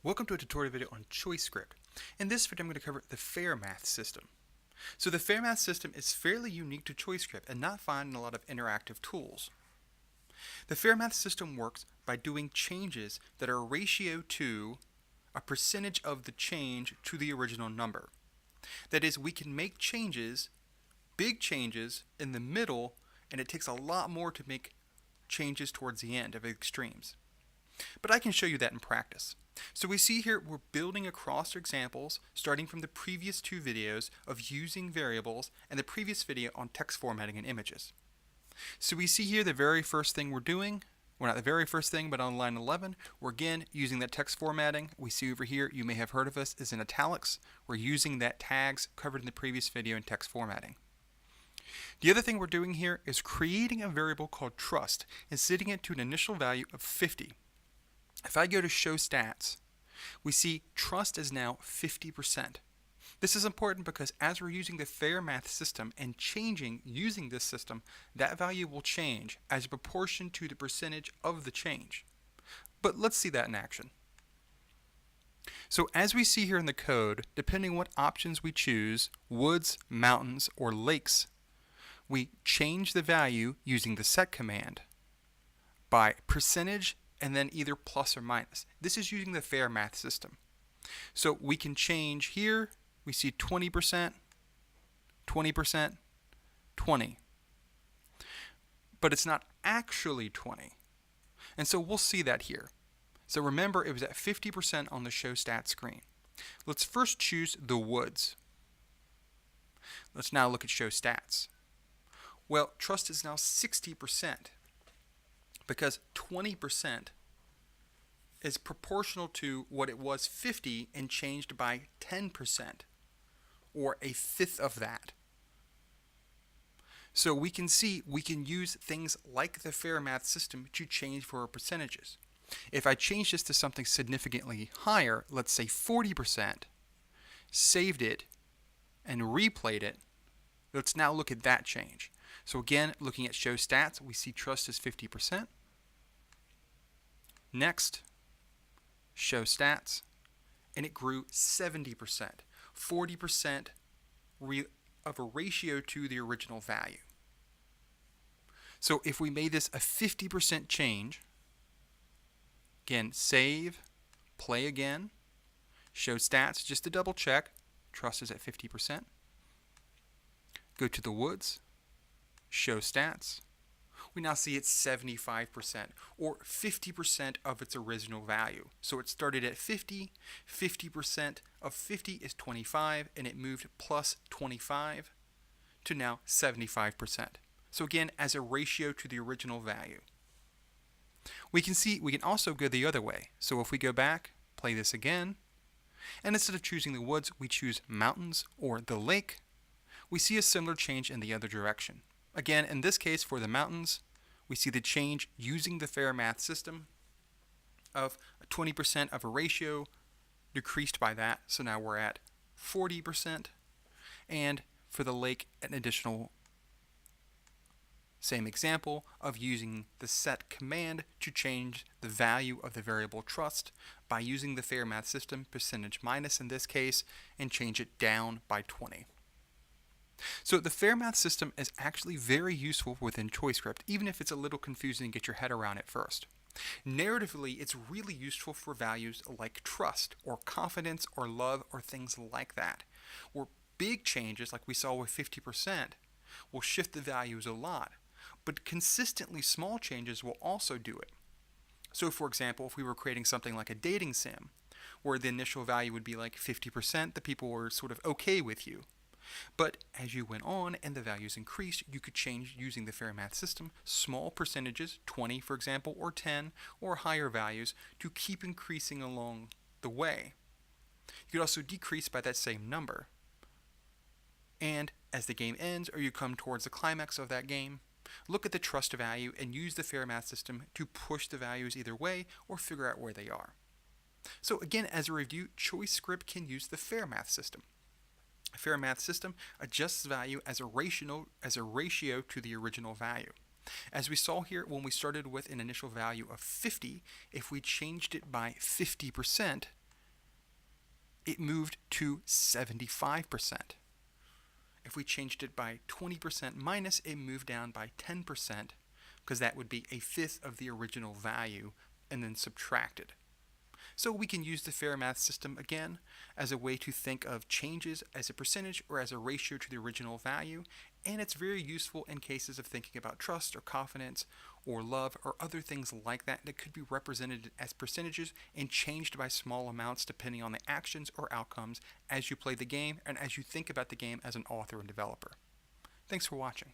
Welcome to a tutorial video on ChoiceScript. In this video I'm going to cover the Fairmath system. So the Fairmath system is fairly unique to ChoiceScript and not found in a lot of interactive tools. The Fairmath system works by doing changes that are a ratio to a percentage of the change to the original number. That is, we can make changes, big changes, in the middle, and it takes a lot more to make changes towards the end of extremes. But I can show you that in practice. So we see here we're building across our examples starting from the previous two videos of using variables and the previous video on text formatting and images. So we see here the very first thing we're doing, well, not the very first thing, but on line 11, we're again using that text formatting. We see over here, you may have heard of us, is in italics. We're using that tags covered in the previous video in text formatting. The other thing we're doing here is creating a variable called trust and setting it to an initial value of 50. If I go to show stats, we see trust is now 50%. This is important because as we're using the Fairmath system and changing using this system, that value will change as a proportion to the percentage of the change. But let's see that in action. So as we see here in the code, depending on what options we choose, woods, mountains, or lakes, we change the value using the set command by percentage and then either plus or minus. This is using the Fairmath system. So we can change here, we see 20%, 20%, 20. But it's not actually 20. And so we'll see that here. So remember, it was at 50% on the show stats screen. Let's first choose the woods. Let's now look at show stats. Well, trust is now 60%. Because 20% is proportional to what it was 50 and changed by 10%, or a fifth of that. So we can see we can use things like the Fairmath system to change for our percentages. If I change this to something significantly higher, let's say 40%, saved it, and replayed it, let's now look at that change. So again, looking at show stats, we see trust is 50%. Next, show stats, and it grew 70%, 40% of a ratio to the original value. So if we made this a 50% change, again, save, play again, show stats, just to double check, trust is at 50%. Go to the woods, show stats. We now see it's 75%, or 50% of its original value. So it started at 50, 50% of 50 is 25, and it moved plus 25 to now 75%. So again, as a ratio to the original value. We can also go the other way. So if we go back, play this again, and instead of choosing the woods, we choose mountains or the lake, we see a similar change in the other direction. Again, in this case, for the mountains, we see the change using the Fairmath system of 20% of a ratio decreased by that. So now we're at 40%. And for the lake, an additional same example of using the set command to change the value of the variable trust by using the Fairmath system, percentage minus in this case, and change it down by 20. So the Fairmath system is actually very useful within ChoiceScript, even if it's a little confusing to get your head around at first. Narratively, it's really useful for values like trust, or confidence, or love, or things like that, where big changes, like we saw with 50%, will shift the values a lot, but consistently small changes will also do it. So for example, if we were creating something like a dating sim, where the initial value would be like 50%, the people were sort of okay with you. But as you went on and the values increased, you could change using the Fairmath system small percentages, 20 for example, or 10, or higher values to keep increasing along the way. You could also decrease by that same number. And as the game ends or you come towards the climax of that game, look at the trust value and use the Fairmath system to push the values either way or figure out where they are. So again, as a review, ChoiceScript can use the Fairmath system. A Fairmath system adjusts value as a ratio to the original value. As we saw here, when we started with an initial value of 50, if we changed it by 50%, it moved to 75%. If we changed it by 20% minus, it moved down by 10%, because that would be a fifth of the original value, and then subtracted. So we can use the Fairmath system again as a way to think of changes as a percentage or as a ratio to the original value, and it's very useful in cases of thinking about trust or confidence or love or other things like that that could be represented as percentages and changed by small amounts depending on the actions or outcomes as you play the game and as you think about the game as an author and developer. Thanks for watching.